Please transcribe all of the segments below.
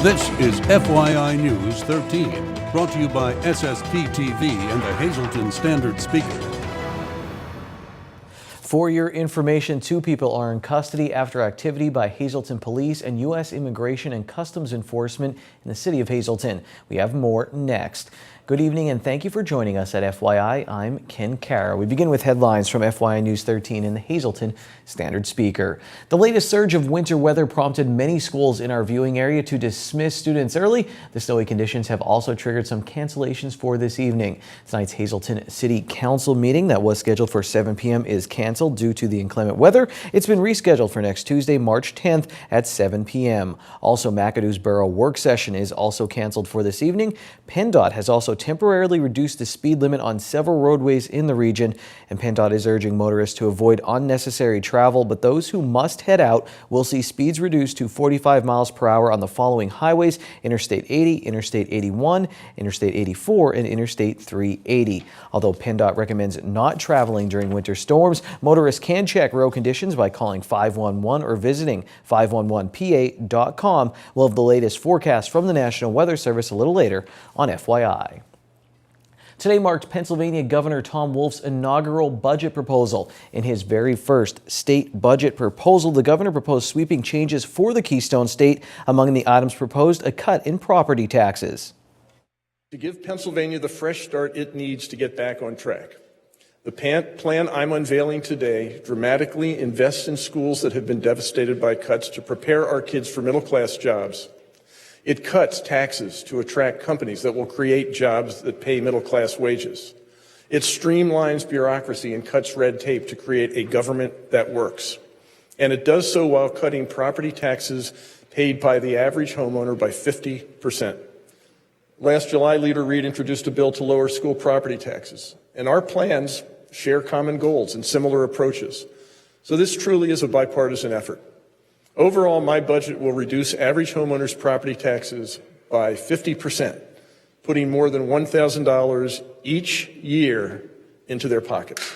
This is FYI News 13, brought to you by SSPTV and the Hazelton Standard Speaker. For your information, 2 people are in custody after activity by Hazelton Police and U.S. Immigration and Customs Enforcement in the city of Hazelton. We have more next. Good evening and thank you for joining us at FYI. I'm Ken Kara. We begin with headlines from FYI News 13 in the Hazelton Standard Speaker. The latest surge of winter weather prompted many schools in our viewing area to dismiss students early. The snowy conditions have also triggered some cancellations for this evening. Tonight's Hazelton City Council meeting that was scheduled for 7 p.m. is canceled due to the inclement weather. It's been rescheduled for next Tuesday, March 10th at 7 p.m. Also, McAdoo's Borough work session is also canceled for this evening. PennDOT has also temporarily reduced the speed limit on several roadways in the region, and PennDOT is urging motorists to avoid unnecessary travel, but those who must head out will see speeds reduced to 45 miles per hour on the following highways: Interstate 80, Interstate 81, Interstate 84, and Interstate 380. Although PennDOT recommends not traveling during winter storms, motorists can check road conditions by calling 511 or visiting 511pa.com. We'll have the latest forecast from the National Weather Service a little later on FYI. Today marked Pennsylvania Governor Tom Wolf's inaugural budget proposal. In his very first state budget proposal, the governor proposed sweeping changes for the Keystone State. Among the items proposed, a cut in property taxes. To give Pennsylvania the fresh start it needs to get back on track, the plan I'm unveiling today dramatically invests in schools that have been devastated by cuts to prepare our kids for middle-class jobs. It cuts taxes to attract companies that will create jobs that pay middle-class wages. It streamlines bureaucracy and cuts red tape to create a government that works. And it does so while cutting property taxes paid by the average homeowner by 50%. Last July, Leader Reid introduced a bill to lower school property taxes, and our plans share common goals and similar approaches. So this truly is a bipartisan effort. Overall, my budget will reduce average homeowners' property taxes by 50%, putting more than $1,000 each year into their pockets.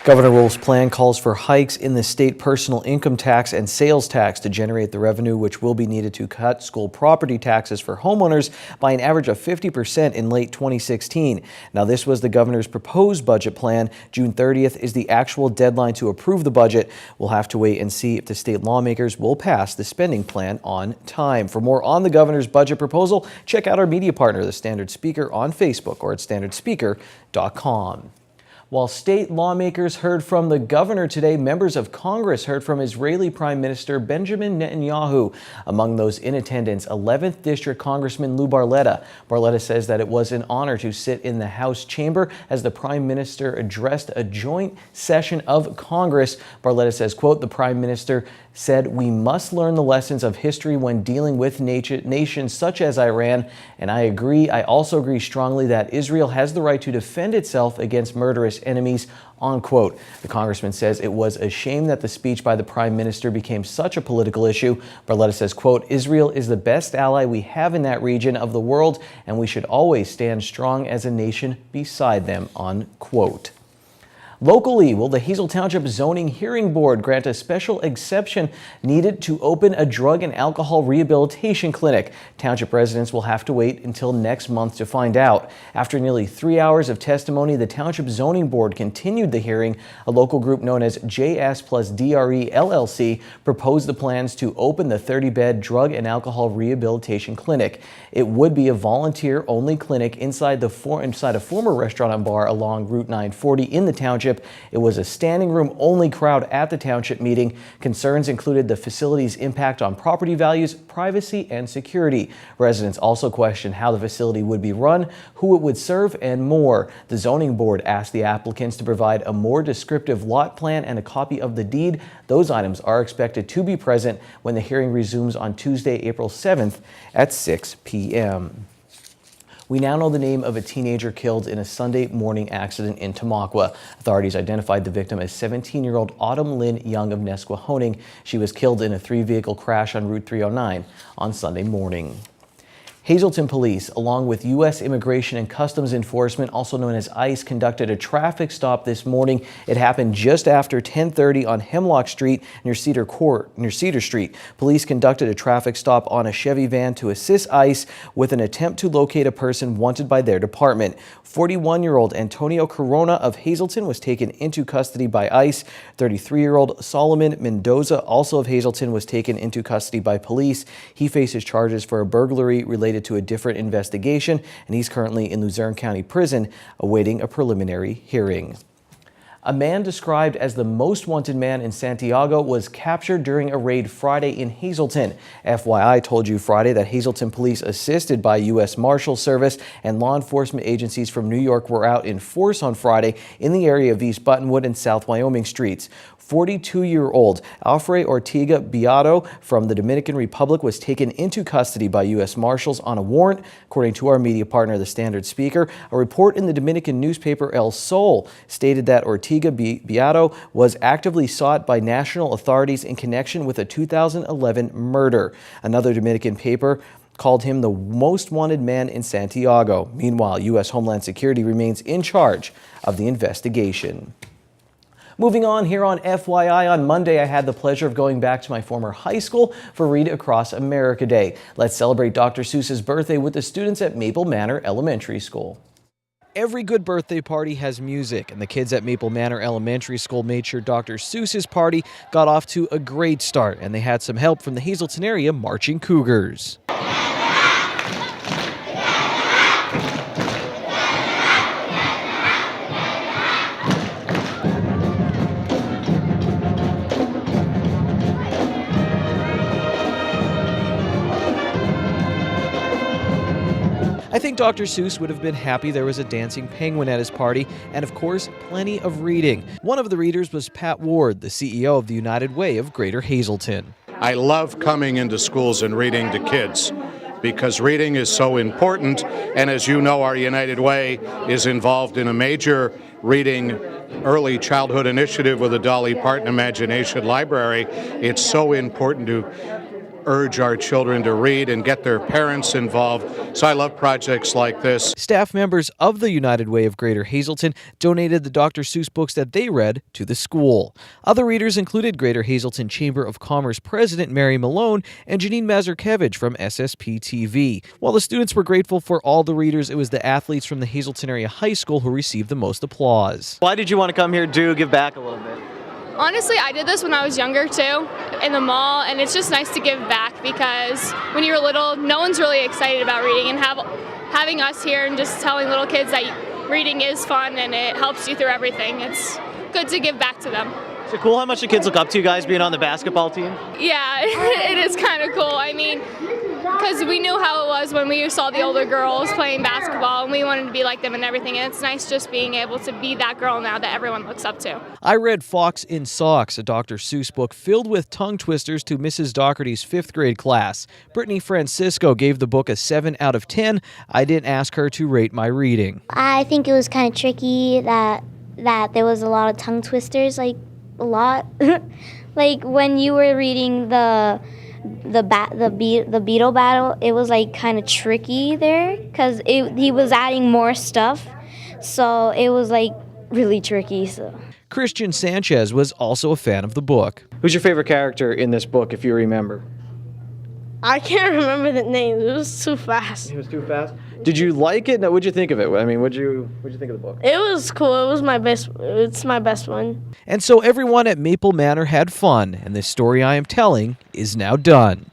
Governor Wolf's plan calls for hikes in the state personal income tax and sales tax to generate the revenue which will be needed to cut school property taxes for homeowners by an average of 50% in late 2016. Now, this was the governor's proposed budget plan. June 30th is the actual deadline to approve the budget. We'll have to wait and see if the state lawmakers will pass the spending plan on time. For more on the governor's budget proposal, check out our media partner, the Standard Speaker, on Facebook or at standardspeaker.com. While state lawmakers heard from the governor today, members of Congress heard from Israeli Prime Minister Benjamin Netanyahu. Among those in attendance, 11th District Congressman Lou Barletta. Barletta says that it was an honor to sit in the House chamber as the Prime Minister addressed a joint session of Congress. Barletta says, quote, "The Prime Minister said we must learn the lessons of history when dealing with nations such as Iran, and I agree. I also agree strongly that Israel has the right to defend itself against murderous enemies," unquote. The congressman says it was a shame that the speech by the Prime Minister became such a political issue. Barletta says, quote, "Israel is the best ally we have in that region of the world, and we should always stand strong as a nation beside them," unquote. Locally, will the Hazel Township Zoning Hearing Board grant a special exception needed to open a drug and alcohol rehabilitation clinic? Township residents will have to wait until next month to find out. After nearly 3 hours of testimony, the Township Zoning Board continued the hearing. A local group known as JS plus DRE LLC proposed the plans to open the 30-bed drug and alcohol rehabilitation clinic. It would be a volunteer-only clinic inside a former restaurant and bar along Route 940 in the township. It was a standing room only crowd at the township meeting. Concerns included the facility's impact on property values, privacy, and security. Residents also questioned how the facility would be run, who it would serve, and more. The zoning board asked the applicants to provide a more descriptive lot plan and a copy of the deed. Those items are expected to be present when the hearing resumes on Tuesday, April 7th at 6 p.m. We now know the name of a teenager killed in a Sunday morning accident in Tamaqua. Authorities identified the victim as 17-year-old Autumn Lynn Young of Nesquehoning. She was killed in a 3-vehicle crash on Route 309 on Sunday morning. Hazelton Police, along with U.S. Immigration and Customs Enforcement, also known as ICE, conducted a traffic stop this morning. It happened just after 10:30 on Hemlock Street near Cedar Street. Police conducted a traffic stop on a Chevy van to assist ICE with an attempt to locate a person wanted by their department. 41-year-old Antonio Corona of Hazelton was taken into custody by ICE. 33-year-old Solomon Mendoza, also of Hazelton, was taken into custody by police. He faces charges for a burglary related to a different investigation, and he's currently in Luzerne County Prison awaiting a preliminary hearing. A man described as the most wanted man in Santiago was captured during a raid Friday in Hazelton. FYI told you Friday that Hazelton police, assisted by U.S. Marshal Service and law enforcement agencies from New York, were out in force on Friday in the area of East Buttonwood and South Wyoming streets. 42-year-old Alfred Ortega Beato from the Dominican Republic was taken into custody by U.S. Marshals on a warrant, according to our media partner, the Standard Speaker. A report in the Dominican newspaper El Sol stated that Ortega Beato was actively sought by national authorities in connection with a 2011 murder. Another Dominican paper called him the most wanted man in Santiago. Meanwhile, U.S. Homeland Security remains in charge of the investigation. Moving on, here on FYI, on Monday I had the pleasure of going back to my former high school for Read Across America Day. Let's celebrate Dr. Seuss's birthday with the students at Maple Manor Elementary School. Every good birthday party has music, and the kids at Maple Manor Elementary School made sure Dr. Seuss's party got off to a great start, and they had some help from the Hazelton area Marching Cougars. I think Dr. Seuss would have been happy there was a dancing penguin at his party, and of course, plenty of reading. One of the readers was Pat Ward, the CEO of the United Way of Greater Hazelton. I love coming into schools and reading to kids because reading is so important, and as you know, our United Way is involved in a major reading early childhood initiative with the Dolly Parton Imagination Library. It's so important to urge our children to read and get their parents involved. So I love projects like this. Staff members of the United Way of Greater Hazelton donated the Dr. Seuss books that they read to the school. Other readers included Greater Hazelton Chamber of Commerce President Mary Malone and Janine Mazurkevich from SSPTV. While the students were grateful for all the readers, it was the athletes from the Hazelton Area High School who received the most applause. Why did you want to come here to give back a little bit? Honestly, I did this when I was younger too, in the mall, and it's just nice to give back because when you're little, no one's really excited about reading, and having us here and just telling little kids that reading is fun and it helps you through everything. It's good to give back to them. Is it cool how much the kids look up to you guys being on the basketball team? Yeah, it is kind of cool. I mean, because we knew how it was when we saw the older girls playing basketball, and we wanted to be like them and everything, and it's nice just being able to be that girl now that everyone looks up to. I read Fox in Socks, a Dr. Seuss book filled with tongue twisters, to Mrs. Doherty's 5th grade class. Brittany Francisco gave the book a 7 out of 10. I didn't ask her to rate my reading. I think it was kind of tricky that there was a lot of tongue twisters, like a lot. Like when you were reading the beetle battle, it was like kind of tricky there because he was adding more stuff, so it was like really tricky. So Christian Sanchez was also a fan of the book. Who's your favorite character in this book, if you remember? I can't remember the names. It was too fast. It was too fast? Did you like it? No, what'd you think of it? I mean, what'd you think of the book? It was cool. It was my best. It's my best one. And so everyone at Maple Manor had fun, and this story I am telling is now done.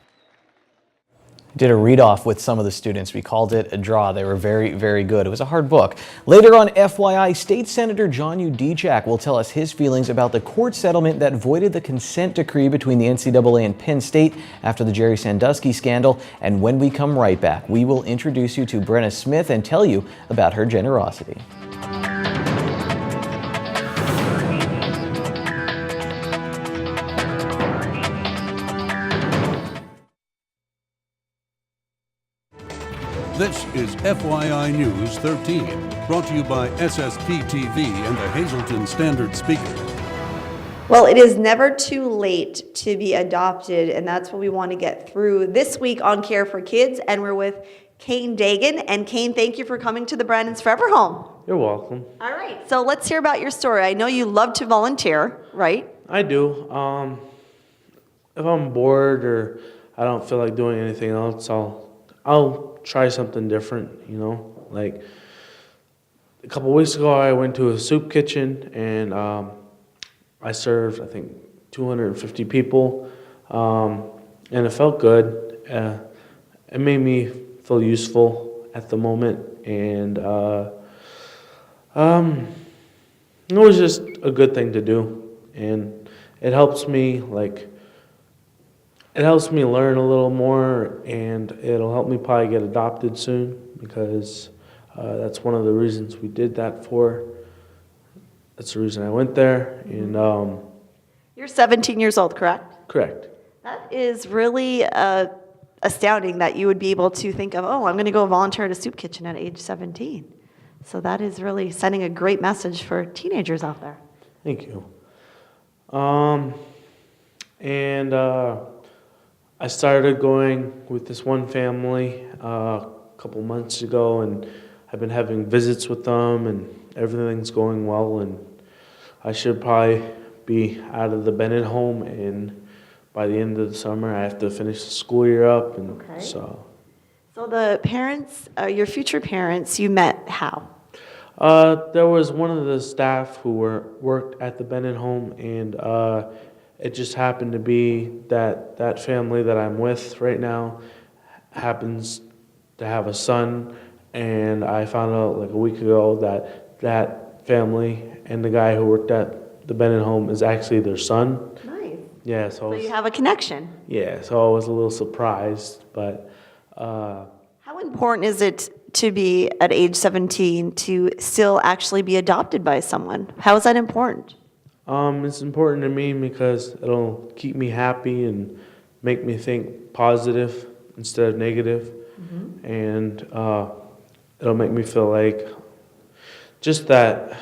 Did a read-off with some of the students. We called it a draw. They were very, very good. It was a hard book. Later on FYI, State Senator John Udijak will tell us his feelings about the court settlement that voided the consent decree between the NCAA and Penn State after the Jerry Sandusky scandal. And when we come right back, we will introduce you to Brenna Smith and tell you about her generosity. This is FYI News 13, brought to you by SSPTV and the Hazelton Standard Speaker. Well, it is never too late to be adopted, and that's what we want to get through this week on Care for Kids. And we're with Kane Dagan. And Kane, thank you for coming to the Brandon's Forever Home. You're welcome. All right, so let's hear about your story. I know you love to volunteer, right? I do. If I'm bored or I don't feel like doing anything else, I'll try something different, you know? Like a couple weeks ago, I went to a soup kitchen and I served, I think, 250 people, and it felt good. It made me feel useful at the moment, and it was just a good thing to do, and it helps me learn a little more, and it'll help me probably get adopted soon, because that's one of the reasons we did that for. That's the reason I went there, and You're 17 years old, correct? correct. That is really astounding that you would be able to think of, oh, I'm going to go volunteer at a soup kitchen at age 17. So that is really sending a great message for teenagers out there. Thank you. And I started going with this one family a couple months ago, and I've been having visits with them, and everything's going well, and I should probably be out of the Bennett home, and by the end of the summer I have to finish the school year up, and Okay. so the parents, your future parents, you met how? there was one of the staff who worked at the Bennett home, and it just happened to be that that family that I'm with right now happens to have a son, and I found out like a week ago that that family and the guy who worked at the Bennett home is actually their son. Nice. Yeah, So you have a connection. yeah, so I was a little surprised, but How important is it to be at age 17 to still actually be adopted by someone? How is that important? it's important to me because it'll keep me happy and make me think positive instead of negative. And it'll make me feel like just that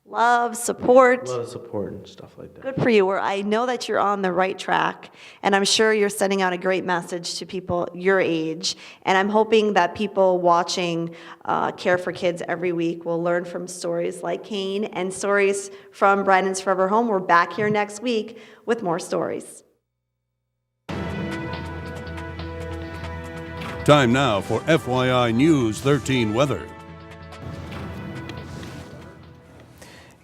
Love, support. love, support, and stuff like that. Good for you. I know that you're on the right track, and I'm sure you're sending out a great message to people your age. And I'm hoping that people watching Care for Kids every week will learn from stories like Kane and stories from Brandon's Forever Home. We're back here next week with more stories. Time now for FYI News 13 weather.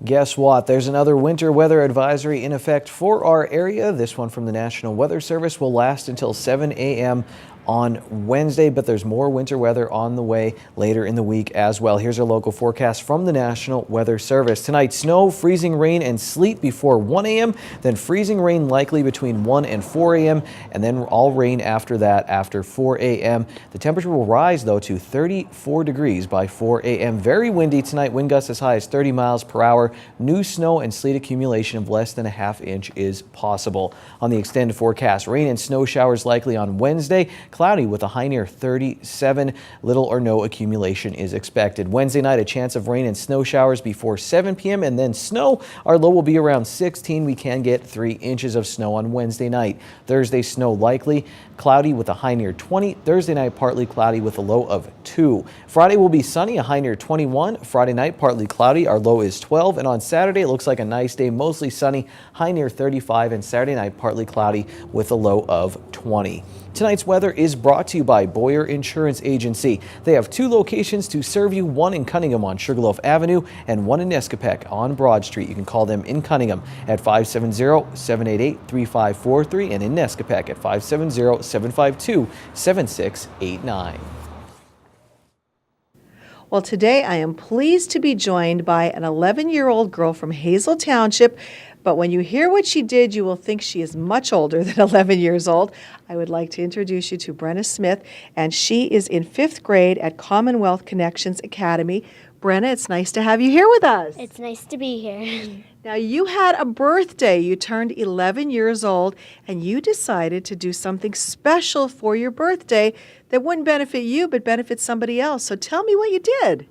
Guess what? There's another winter weather advisory in effect for our area. This one from the National Weather Service will last until 7 a.m. on Wednesday, but there's more winter weather on the way later in the week as well. Here's our local forecast from the National Weather Service. Tonight, snow, freezing rain, and sleet before 1 a.m., then freezing rain likely between 1 and 4 a.m., and then all rain after that after 4 a.m. The temperature will rise, though, to 34 degrees by 4 a.m. Very windy tonight, wind gusts as high as 30 miles per hour. New snow and sleet accumulation of less than a half inch is possible. On the extended forecast, rain and snow showers likely on Wednesday. Cloudy with a high near 37. Little or no accumulation is expected. Wednesday night, a chance of rain and snow showers before 7 p.m. and then snow. Our low will be around 16. We can get 3 inches of snow on Wednesday night. Thursday, snow likely. Cloudy with a high near 20. Thursday night, partly cloudy with a low of 2. Friday will be sunny, a high near 21. Friday night, partly cloudy. Our low is 12. And on Saturday, it looks like a nice day, mostly sunny, high near 35. And Saturday night, partly cloudy with a low of 20. Tonight's weather is brought to you by Boyer Insurance Agency. They have 2 locations to serve you, one in Cunningham on Sugarloaf Avenue and one in Nescapec on Broad Street. You can call them in Cunningham at 570-788-3543 and in Nescapec at 570-752-7689. Well, today I am pleased to be joined by an 11-year-old girl from Hazel Township. But when you hear what she did, you will think she is much older than 11 years old. I would like to introduce you to Brenna Smith, and she is in 5th grade at Commonwealth Connections Academy. Brenna, it's nice to have you here with us. It's nice to be here. Now, you had a birthday. You turned 11 years old, and you decided to do something special for your birthday that wouldn't benefit you but benefit somebody else. So tell me what you did.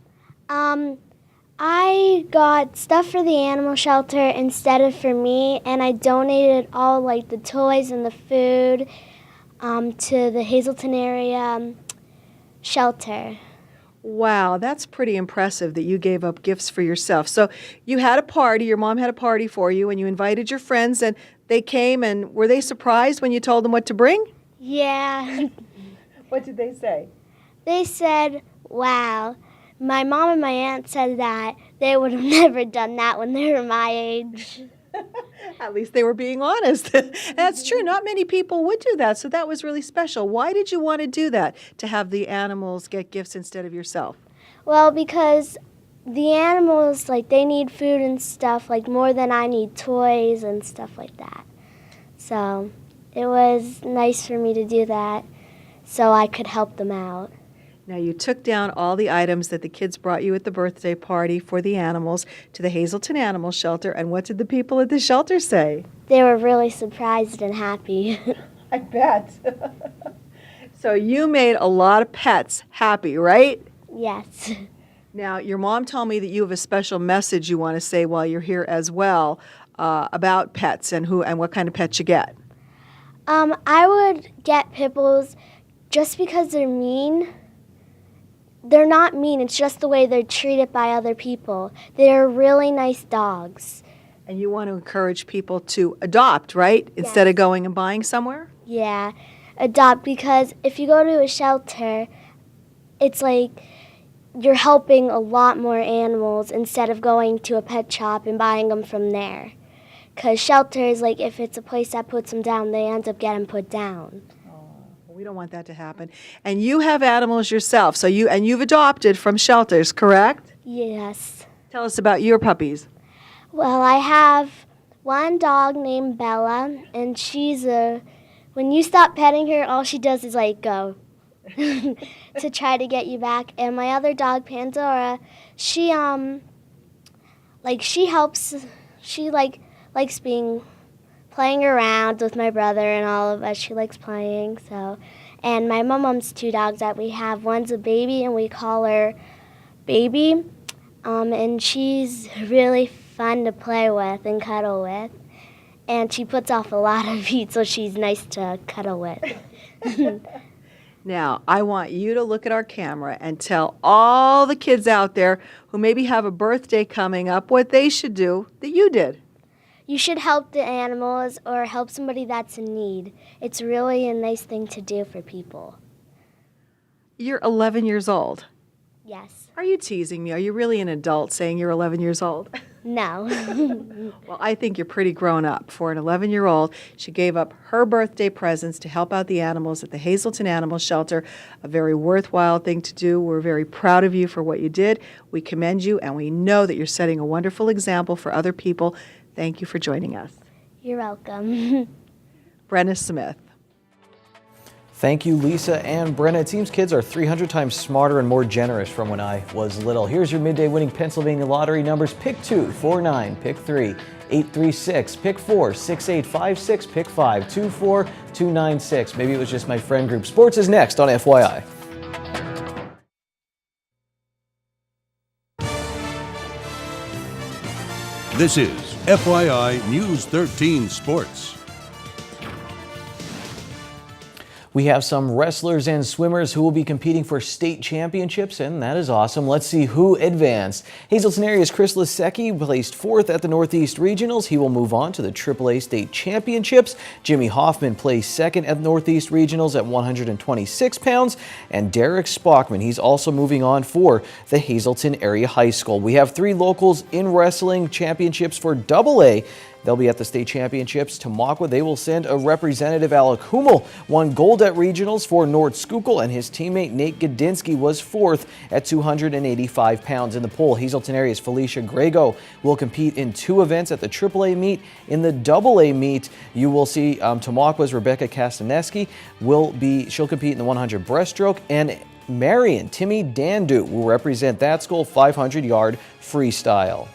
I got stuff for the animal shelter instead of for me, and I donated all like the toys and the food. to the Hazelton area shelter. Wow, that's pretty impressive that you gave up gifts for yourself. So you had a party, your mom had a party for you, and you invited your friends, and they came, and were they surprised when you told them what to bring? Yeah. What did they say? They said, wow. My mom and my aunt said that they would have never done that when they were my age. At least they were being honest. That's true. Not many people would do that, so that was really special. Why did you want to do that, to have the animals get gifts instead of yourself? Well, because the animals, like, they need food and stuff, like, more than I need toys and stuff like that. So it was nice for me to do that so I could help them out. Now, you took down all the items that the kids brought you at the birthday party for the animals to the Hazelton Animal Shelter, and what did the people at the shelter say? They were really surprised and happy. I bet. So you made a lot of pets happy, right? Yes. Now, your mom told me that you have a special message you want to say while you're here as well about pets and what kind of pets you get. I would get pit bulls just because they're mean. They're not mean, it's just the way they're treated by other people. They're really nice dogs. And you want to encourage people to adopt, right? Instead of going and buying somewhere? Yeah, adopt, because if you go to a shelter, it's like you're helping a lot more animals instead of going to a pet shop and buying them from there. Because shelters, like, if it's a place that puts them down, they end up getting put down. We don't want that to happen. And you have animals yourself, so you've adopted from shelters, correct? Yes. Tell us about your puppies. Well, I have one dog named Bella, and when you stop petting her, all she does is, like, go to try to get you back. And my other dog, Pandora, she likes playing around with my brother and all of us. She likes playing, so. And my mom owns two dogs that we have. One's a baby, and we call her Baby. And she's really fun to play with and cuddle with. And she puts off a lot of heat, so she's nice to cuddle with. Now, I want you to look at our camera and tell all the kids out there who maybe have a birthday coming up what they should do that you did. You should help the animals or help somebody that's in need. It's really a nice thing to do for people. You're 11 years old. Yes. Are you teasing me? Are you really an adult saying you're 11 years old? No. Well, I think you're pretty grown up. For an 11-year-old, she gave up her birthday presents to help out the animals at the Hazelton Animal Shelter, a very worthwhile thing to do. We're very proud of you for what you did. We commend you, and we know that you're setting a wonderful example for other people. Thank you for joining us. You're welcome. Brenna Smith. Thank you, Lisa and Brenna. It seems kids are 300 times smarter and more generous from when I was little. Here's your midday winning Pennsylvania lottery numbers. Pick 2, 4, 9. Pick 3, 8, 3, 6. Pick 4, 6, 8, 5, 6. Pick 5, 2, 4, 2, 9, 6. Maybe it was just my friend group. Sports is next on FYI. This is FYI News 13 Sports. We have some wrestlers and swimmers who will be competing for state championships, and that is awesome. Let's see who advanced. Hazelton area's Chris Lisecki placed 4th at the Northeast Regionals. He will move on to the AAA State Championships. Jimmy Hoffman placed 2nd at the Northeast Regionals at 126 pounds. And Derek Spockman, he's also moving on for the Hazelton Area High School. We have 3 locals in wrestling championships for AA. They'll be at the state championships. Tamaqua, they will send a representative. Alec Hummel won gold at regionals for Nord Schuylkill, and his teammate Nate Gadinsky was 4th at 285 pounds in the poll. Hazelton area's Felicia Grego will compete in 2 events at the AAA meet. In the AA meet, you will see Tamaqua's Rebecca Kastaneski she'll compete in the 100 breaststroke, and Marion Timmy Dandu will represent that school 500-yard freestyle.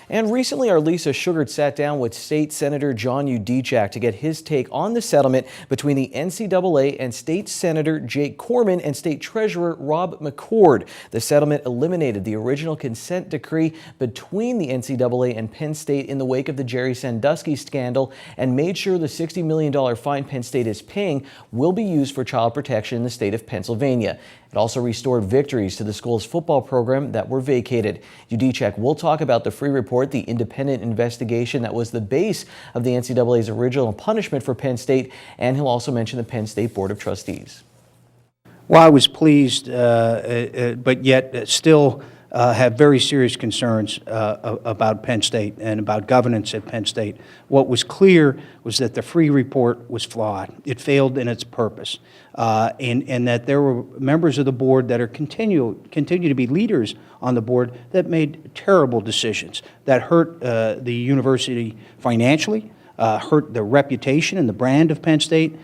And recently, our Lisa Sugart sat down with State Senator John Udechak to get his take on the settlement between the NCAA and State Senator Jake Corman and State Treasurer Rob McCord. The settlement eliminated the original consent decree between the NCAA and Penn State in the wake of the Jerry Sandusky scandal and made sure the $60 million fine Penn State is paying will be used for child protection in the state of Pennsylvania. It also restored victories to the school's football program that were vacated. Udechak will talk about the Free Report, the independent investigation that was the base of the NCAA's original punishment for Penn State, and he'll also mention the Penn State Board of Trustees. Well, I was pleased, but yet still have very serious concerns about Penn State and about governance at Penn State. What was clear was that the Free Report was flawed. It failed in its purpose, and that there were members of the board that are continue to be leaders on the board that made terrible decisions that hurt the university financially, hurt the reputation and the brand of Penn State,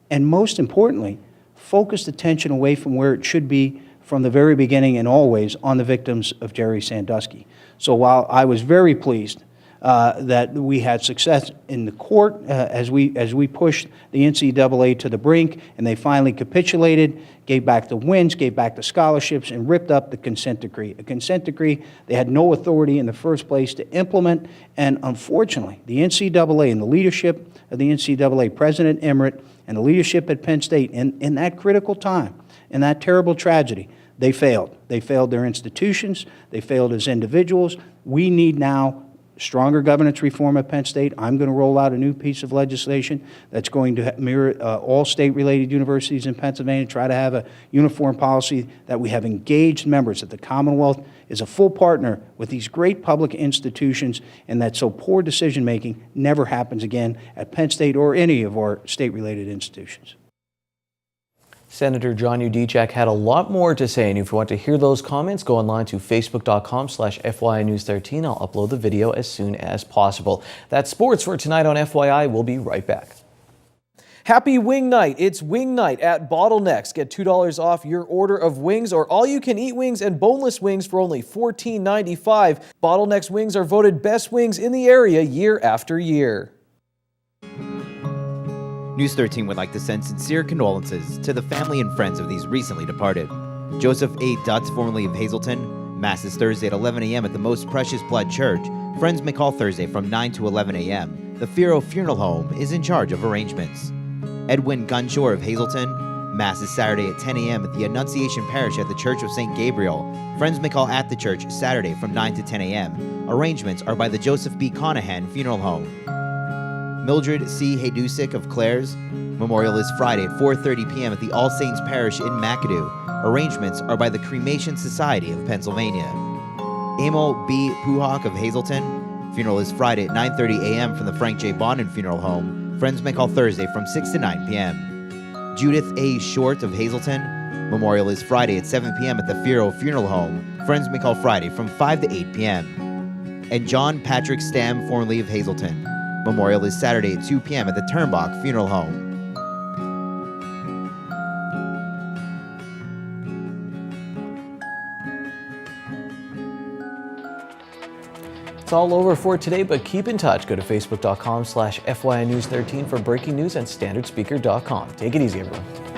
and most importantly, focused attention away from where it should be from the very beginning and always on the victims of Jerry Sandusky. So while I was very pleased that we had success in the court as we pushed the NCAA to the brink and they finally capitulated, gave back the wins, gave back the scholarships, and ripped up the consent decree. A consent decree they had no authority in the first place to implement, and unfortunately, the NCAA and the leadership of the NCAA, President Emmerich, and the leadership at Penn State in that critical time, in that terrible tragedy, they failed. They failed their institutions. They failed as individuals. We need now stronger governance reform at Penn State. I'm going to roll out a new piece of legislation that's going to mirror all state-related universities in Pennsylvania, try to have a uniform policy that we have engaged members, that the Commonwealth is a full partner with these great public institutions, and that so poor decision-making never happens again at Penn State or any of our state-related institutions. Senator John Udechak had a lot more to say, and if you want to hear those comments, go online to facebook.com/FYI News 13. I'll upload the video as soon as possible. That's sports for tonight on FYI. We'll be right back. Happy Wing Night. It's Wing Night at Bottlenecks. Get $2 off your order of wings or all-you-can-eat wings and boneless wings for only $14.95. Bottlenecks wings are voted best wings in the area year after year. News 13 would like to send sincere condolences to the family and friends of these recently departed. Joseph A. Dutz, formerly of Hazelton. Mass is Thursday at 11 a.m. at the Most Precious Blood Church. Friends may call Thursday from 9 to 11 a.m. The Firo Funeral Home is in charge of arrangements. Edwin Gunshore of Hazelton. Mass is Saturday at 10 a.m. at the Annunciation Parish at the Church of St. Gabriel. Friends may call at the church Saturday from 9 to 10 a.m. Arrangements are by the Joseph B. Conahan Funeral Home. Mildred C. Haydusik of Clares. Memorial is Friday at 4:30 p.m. at the All Saints Parish in McAdoo. Arrangements are by the Cremation Society of Pennsylvania. Emil B. Puhak of Hazelton. Funeral is Friday at 9:30 a.m. from the Frank J. Bonin Funeral Home. Friends may call Thursday from 6 to 9 p.m. Judith A. Short of Hazelton. Memorial is Friday at 7 p.m. at the Firo Funeral Home. Friends may call Friday from 5 to 8 p.m. And John Patrick Stam, formerly of Hazelton. Memorial is Saturday at 2 p.m. at the Turnbach Funeral Home. It's all over for today, but keep in touch. Go to facebook.com/FYI News 13 for breaking news and standardspeaker.com. Take it easy, everyone.